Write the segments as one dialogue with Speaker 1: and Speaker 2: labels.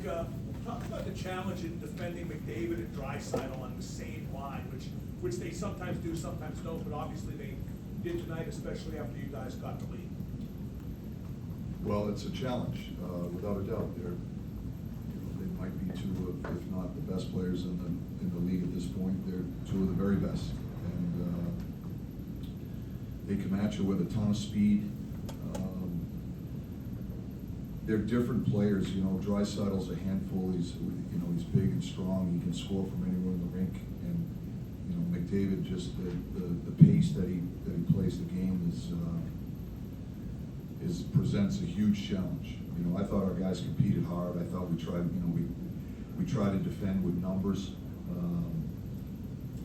Speaker 1: talk about the challenge in defending McDavid and Draisaitl on the same line, which they sometimes do, sometimes don't, but obviously they did tonight, especially after you guys got the lead.
Speaker 2: Well, it's a challenge, without a doubt. They might be two of, if not the best players in the league at this point. They're two of the very best, and they come at you with a ton of speed. They're different players. Draisaitl's a handful. He's big and strong. He can score from anywhere in the rink, and McDavid, just the pace that he plays the game presents a huge challenge. I thought our guys competed hard. I thought we tried to defend with numbers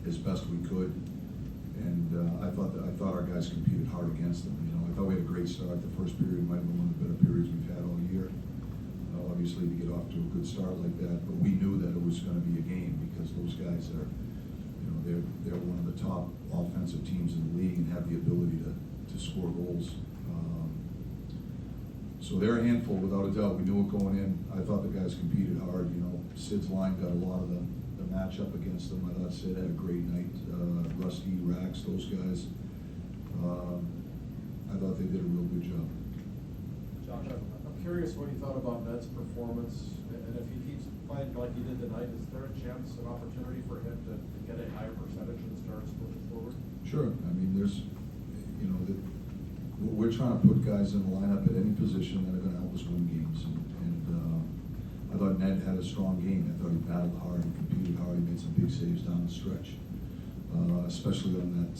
Speaker 2: as best we could, and I thought our guys competed hard against them. I thought we had a great start. The first period might have been one of the better periods we've had all year. Obviously, to get off to a good start like that, but we knew that it was going to be a game because those guys are, they're one of the top offensive teams in the league and have the ability to score goals. So they're a handful, without a doubt. We knew it going in. I thought the guys competed hard. Sid's line got a lot of the matchup against them. I thought Sid had a great night. Rusty, Rax, those guys. I thought they did a real good job.
Speaker 3: Josh, I'm curious what you thought about Ned's performance, and if he keeps playing like he did tonight, is there a chance, an opportunity for him to get a higher percentage in starts moving forward?
Speaker 2: Sure. I mean, we're trying to put guys in the lineup at any position that are going to help us win games. And I thought Ned had a strong game. I thought he battled hard and competed hard. He made some big saves down the stretch, especially on that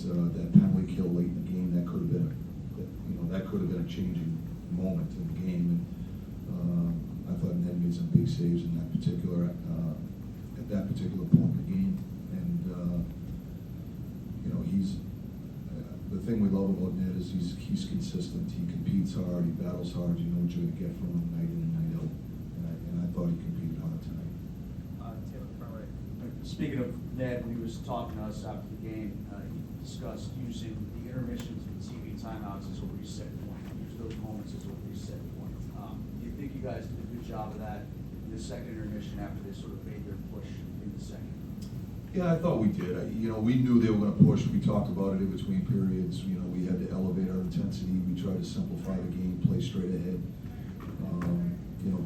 Speaker 2: penalty kill late in the game. That could have been a changing moment in the game. And I thought Ned made some big saves in that particular at that particular point in the game. And he's. The thing we love about Ned is he's consistent. He competes hard. He battles hard. You know what you're going to get from him night in and night out. And I thought he competed hard tonight.
Speaker 4: Taylor, front right. Speaking of Ned, when he was talking to us after the game, he discussed using the intermissions and TV timeouts as a reset point. Use those moments as a reset point. Do you think you guys did a good job of that in the second intermission after they sort of made their push in the second?
Speaker 2: Yeah, I thought we did. We knew they were going to push. We talked about it in between periods. We had to elevate our intensity. We tried to simplify the game, play straight ahead.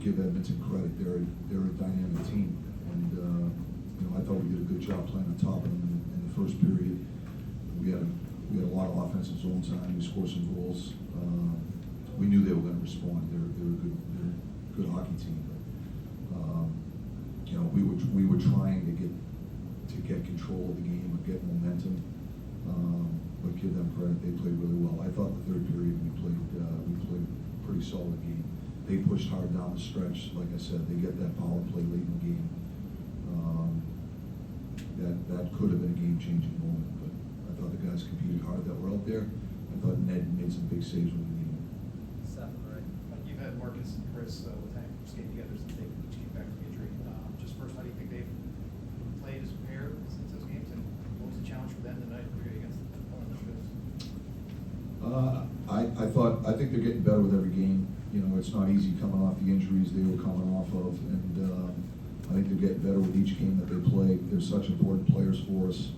Speaker 2: Give Edmonton credit. They're a dynamic team, and I thought we did a good job playing on top of them in the first period. We had a lot of offensive zone time. We scored some goals. We knew they were going to respond. They're a good hockey team. But, we were trying to get control of the game or get momentum, but give them credit. They played really well. I thought the third period we played a pretty solid game. They pushed hard down the stretch. Like I said, they get that power play late in the game. That could have been a game-changing moment, but I thought the guys competed hard that were out there. I thought Ned made some big saves with the game.
Speaker 5: Seth, right. You've had Marcus and Chris Letang skating together since they each came back from injury. Just first, how do you think they've played as a pair since those games, and what was the challenge for them tonight against one of the shows?
Speaker 2: I think they're getting better with every game. It's not easy coming off the injuries they were coming off of, and I think they're getting better with each game that they play. They're such important players for us.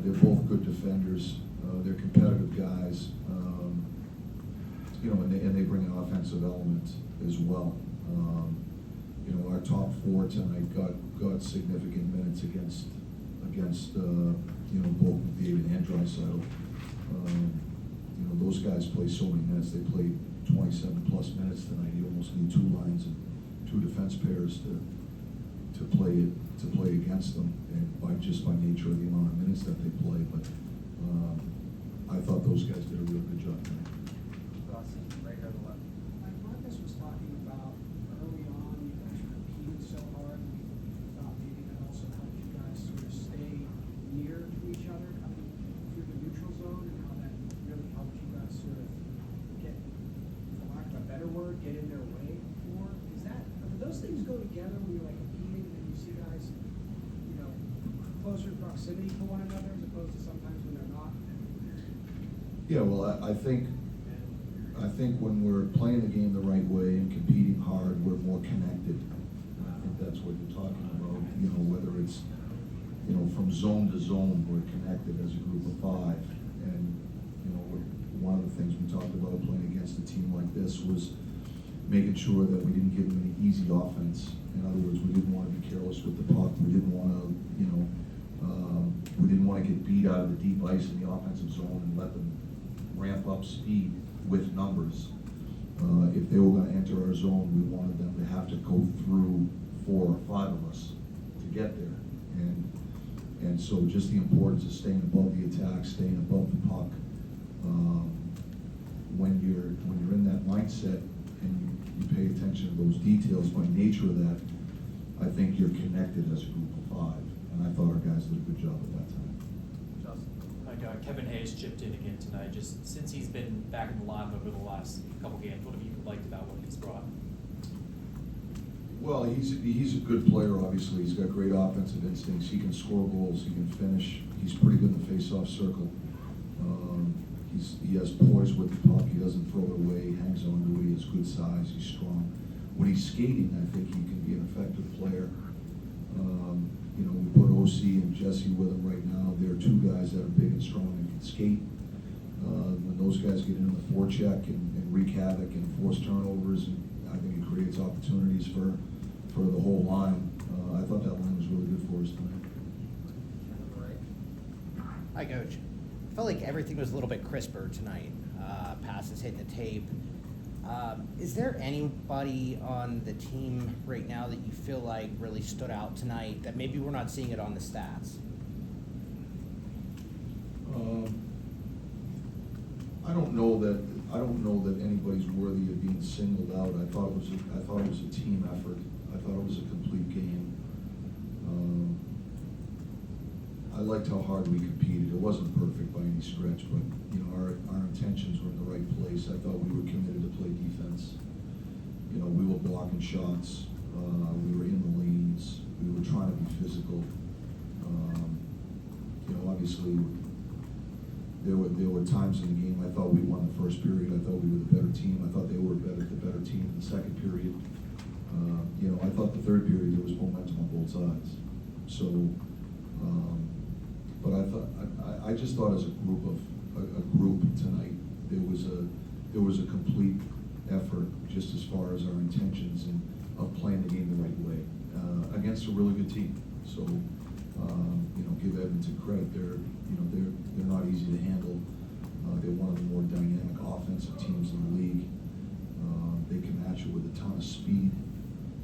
Speaker 2: They're both good defenders. They're competitive guys. And they bring an offensive element as well. Our top four tonight got significant minutes against both McDavid and Draisaitl. Those guys play so many minutes. They played 27 plus minutes tonight. You almost need two lines and two defense pairs to play against them, and by nature of the amount of minutes that they play. But I thought those guys did a real good job tonight.
Speaker 4: Rossi, right here on the left.
Speaker 6: Like Marcus was talking about early on, you guys competed so hard, and we thought maybe that also helped you guys sort of stay near to each other coming through the neutral zone, and how that really helped you guys sort of get, for lack of a better word, get in their way more. Do those things go together when you're like competing and you see guys, closer proximity to one another as opposed to sometimes when they're not?
Speaker 2: Yeah, well, I think when we're playing the game the right way and competing hard, we're more connected. if that's what you're talking about, you know, whether it's, you know, from zone to zone, we're connected as a group of five. And, you know, one of the things we talked about playing against a team like this was making sure that we didn't give them any easy offense. In other words, we didn't want to be careless with the puck. We didn't want to, you know, we didn't want to get beat out of the deep ice in the offensive zone and let them ramp up speed with numbers. If they were going to enter our zone, we wanted them to have to go through 4 or 5 of us to get there. And so just the importance of staying above the attack, staying above the puck. When you're in that mindset and you pay attention to those details by nature of that, I think you're connected as a group of 5. And I thought our guys did a good job at that time.
Speaker 7: Kevin Hayes chipped in again tonight. Just since he's been back in the lineup over the last couple games, what have you liked about what he's brought?
Speaker 2: Well, he's a good player, obviously. He's got great offensive instincts. He can score goals. He can finish. He's pretty good in the face-off circle. He has poise with the puck. He doesn't throw it away. He hangs on to it. He has good size. He's strong. When he's skating, I think he can be an effective player. You know, we put OC and Jesse with him right now. They're 2 guys that are big and strong and can skate. When those guys get into the forecheck and wreak havoc and force turnovers, I think it creates opportunities for the whole line. I thought that line was really good for us tonight.
Speaker 8: Hi, Coach. I felt like everything was a little bit crisper tonight. Passes hitting the tape. Is there anybody on the team right now that you feel like really stood out tonight that maybe we're not seeing it on the stats?
Speaker 2: I don't know that anybody's worthy of being singled out. I thought it was a team effort. I thought it was a complete game. I liked how hard we competed. It wasn't perfect by any stretch, but you know, our intentions were in the right place. I thought we were committed to play defense. You know, we were blocking shots. We were in the lanes. We were trying to be physical. You know, obviously, there were times in the game I thought we won the first period. I thought we were the better team. I thought they were the better team in the second period. You know, I thought the third period there was momentum on both sides. So, but I just thought as a group tonight, there was a complete effort just as far as our intentions and of playing the game the right way against a really good team. So, you know, give Edmonton credit. They're not easy to handle. They're one of the more dynamic offensive teams in the league. They can match it with a ton of speed,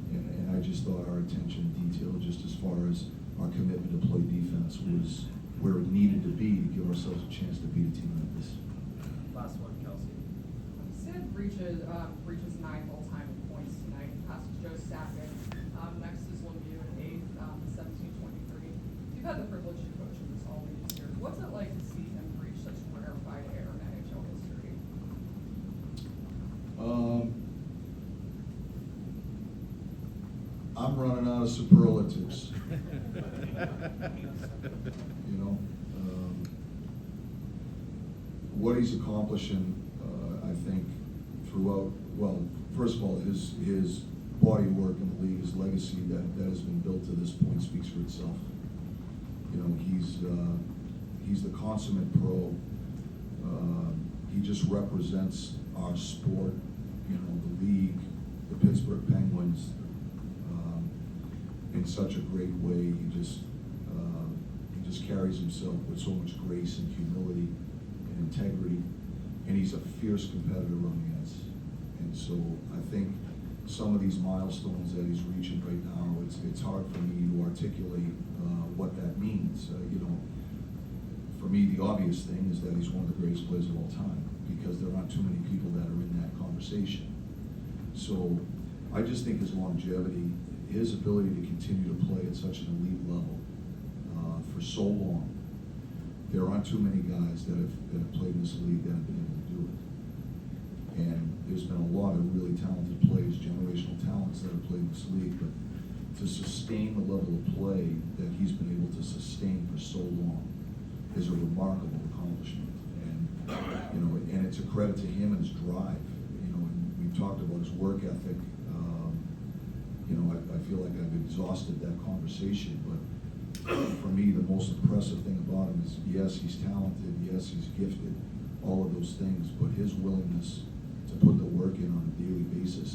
Speaker 2: and I just thought our attention and detail, just as far as our commitment to play defense, was where it needed to be to give ourselves a chance to beat a team like this.
Speaker 9: Last one, Kelsey. Sid reaches 9 all-time points tonight. Passes Joe Sakic. Next is Lemieux in 8th, 17-23. You've had the privilege of coaching this all these years. What's it like to see him reach such rarefied air in NHL history?
Speaker 2: I'm running out of superlatives. You know, what he's accomplishing, I think, throughout. Well, first of all, his body of work in the league, his legacy that has been built to this point speaks for itself. You know, he's the consummate pro. He just represents our sport. You know, the league, the Pittsburgh Penguins, in such a great way. He just carries himself with so much grace and humility and integrity, and he's a fierce competitor on the ice. And so I think some of these milestones that he's reaching right now, it's hard for me to articulate what that means. You know, for me, the obvious thing is that he's one of the greatest players of all time, because there aren't too many people that are in that conversation. So I just think his longevity, his ability to continue to play at such an elite level for so long, there aren't too many guys that have played in this league that have been able to do it. And there's been a lot of really talented players, generational talents that have played in this league, but to sustain the level of play that he's been able to sustain for so long is a remarkable accomplishment. And you know, and it's a credit to him and his drive. You know, and we talked about his work ethic. You you know, I feel like I've exhausted that conversation, but for me, the most impressive thing about him is, yes, he's talented, yes, he's gifted, all of those things, but his willingness to put the work in on a daily basis